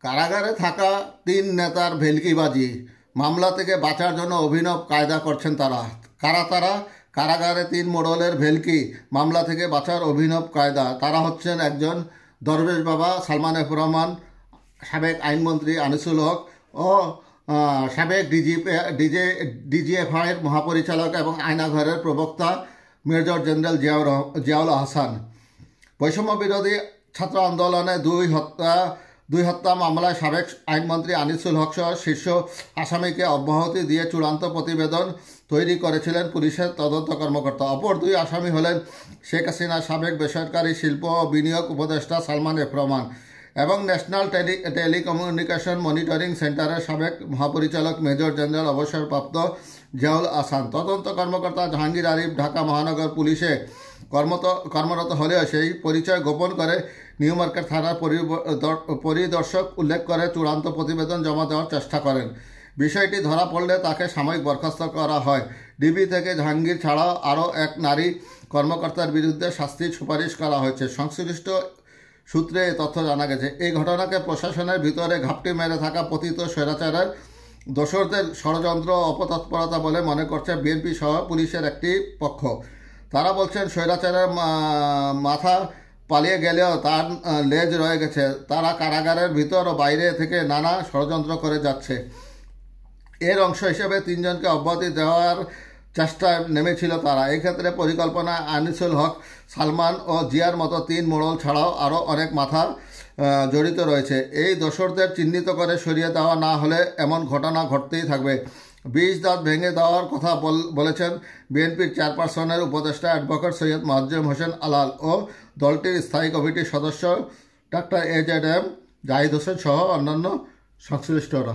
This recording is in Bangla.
কারাগারে থাকা ৩ নেতার ভেলকিবাজি মামলা থেকে বাঁচার জন্য অভিনব কায়দা করছেন তারা। কারা তারা? কারাগারে ৩ মোড়লের ভেলকি মামলা থেকে বাঁচার অভিনব কায়দা। তারা হচ্ছেন একজন দরবেশ বাবা সালমান এফ রহমান, সাবেক আইনমন্ত্রী আনিসুল হক ও সাবেক ডিজিএফআইয়ের মহাপরিচালক এবং আয়নাঘরের প্রবক্তা মেজর জেনারেল জিয়াউল আহসান। বৈষম্য বিরোধী ছাত্র আন্দোলনে দুই হত্যা মামলায় সাবেক আইনমন্ত্রী আনিসুল হক সহ শীর্ষ আসামিকে অব্যাহতি দিয়ে চূড়ান্ত প্রতিবেদন তৈরি করেছিলেন পুলিশের তদন্ত কর্মকর্তা। অপর 2 আসামি হলেন শেখ হাসিনার সাবেক বেসরকারি শিল্প ও বিনিয়োগ উপদেষ্টা সালমান এফ রহমান এবং ন্যাশনাল টেলিকমিউনিকেশন মনিটরিং সেন্টারের সাবেক মহাপরিচালক মেজর জেনারেল অবসরপ্রাপ্ত জিয়াউল আহসান। তদন্ত কর্মকর্তা জাহাঙ্গীর আরিফ ঢাকা মহানগর পুলিশে কর্মরত হলেও সেই পরিচয় গোপন করে নিউ মার্কেট থানার পরিদর্শক উল্লেখ করে চূড়ান্ত প্রতিবেদন জমা দেওয়ার চেষ্টা করেন। বিষয়টি ধরা পড়লে তাকে সাময়িক বরখাস্ত করা হয়। ডিবি থেকে জাহাঙ্গীর ছাড়াও আরও এক নারী কর্মকর্তার বিরুদ্ধে শাস্তির সুপারিশ করা হয়েছে। সংশ্লিষ্ট সূত্রে এ তথ্য জানা গেছে। এই ঘটনাকে প্রশাসনের ভিতরে ঘাপটি মেরে থাকা পতিত স্বৈরাচারের দোসরদের ষড়যন্ত্র অপতৎপরতা বলে মনে করছে বিএনপি সহ পুলিশের একটি পক্ষ। তারা বলছেন স্বৈরাচারের মাথা পালিয়ে গেলেও তার লেজ রয়ে গেছে। তারা কারাগারের ভিতর ও বাইরে থেকে নানা ষড়যন্ত্র করে যাচ্ছে। এর অংশ হিসেবে 3 জনকে অব্যাহতি দেওয়ার চেষ্টায় নেমেছিল তারা। এক্ষেত্রে পরিকল্পনায় আনিসুল হক, সালমান ও জিয়ার মতো 3 মোড়ল ছাড়াও আরও অনেক মাথা জড়িত রয়েছে। এই দোসরদের চিহ্নিত করে সরিয়ে দেওয়া না হলে এমন ঘটনা ঘটতেই থাকবে। 20 দাঁত ভেঙে দেওয়ার কথা বলেছেন বিএনপির চেয়ারপারসনের উপদেষ্টা অ্যাডভোকেট সৈয়দ মোয়াজ্জেম হোসেন আলাল ও দলটির স্থায়ী কমিটির সদস্য ডাক্তার AZM জাহিদ হোসেন সহ অন্যান্য সংশ্লিষ্টরা।